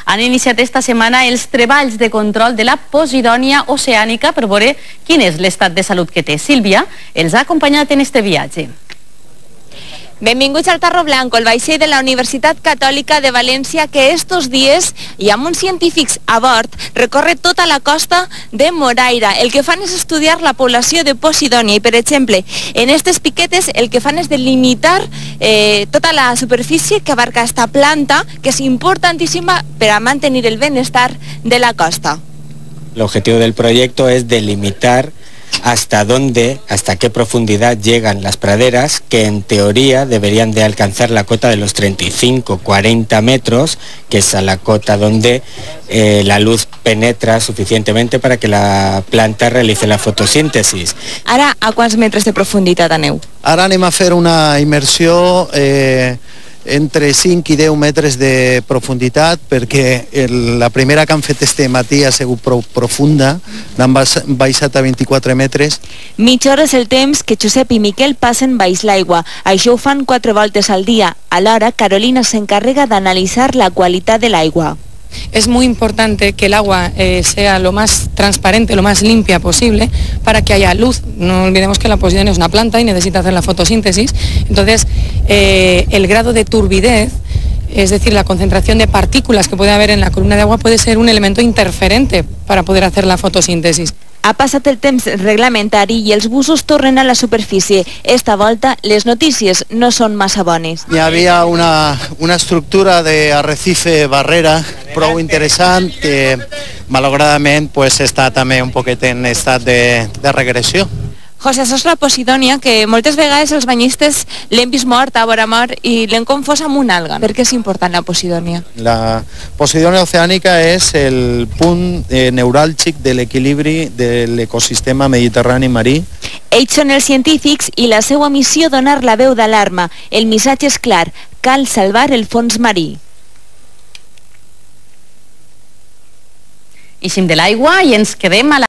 Han iniciat esta setmana els treballs de control de la Posidònia oceànica per veure quin és l'estat de salut que té. Sílvia els ha acompanyat en este viatge. Benvinguts al Tarro Blanco, el vaixell de la Universitat Catòlica de València que estos dies, i amb uns científics a bord, recorre tota la costa de Moraira. El que fan és estudiar la població de Posidònia i, per exemple, en aquestes piquetes el que fan és delimitar tota la superfície que abarca esta planta, que és importantíssima per a mantenir el benestar de la costa. El objetivo del proyecto es delimitar hasta qué profundidad llegan las praderas, que en teoría deberían de alcanzar la cota de los 35-40 metros, que es a la cota donde la luz penetra suficientemente para que la planta realice la fotosíntesis. Ara, a quants metres de profunditat aneu? Ara anem a fer una immersió entre 5 i 10 metres de profunditat, perquè la primera que han fet este matí ha sigut prou profunda, n'han baixat a 24 metres. Mitja hora és el temps que Josep i Miquel passen baix l'aigua. Això ho fan 4 voltes al dia. Alhora, Carolina s'encarrega d'analitzar la qualitat de l'aigua. Es muy importante que el agua sea lo más transparente, lo más limpia posible para que haya luz. No olvidemos que la Posidònia es una planta y necesita hacer la fotosíntesis. Entonces, el grado de turbidez, es decir, la concentración de partículas que puede haber en la columna de agua, puede ser un elemento interferente para poder hacer la fotosíntesis. Ha passat el temps reglamentari i els busos tornen a la superfície. Esta volta les notícies no són massa bones. Hi havia una estructura d'arrecife barrera prou interessant que malauradament està també un poquet en estat de regressió. José, això és la Posidònia, que moltes vegades els banyistes l'hem vist mort, a vora mar, i l'hem confós amb un alga. Per què és important la Posidònia? La Posidònia oceànica és el punt neuràlgic de l'equilibri de l'ecosistema mediterrani marí. Ells són els científics i la seva missió donar la veu d'alarma. El missatge és clar, cal salvar el fons marí. Ixim de l'aigua i ens quedem a la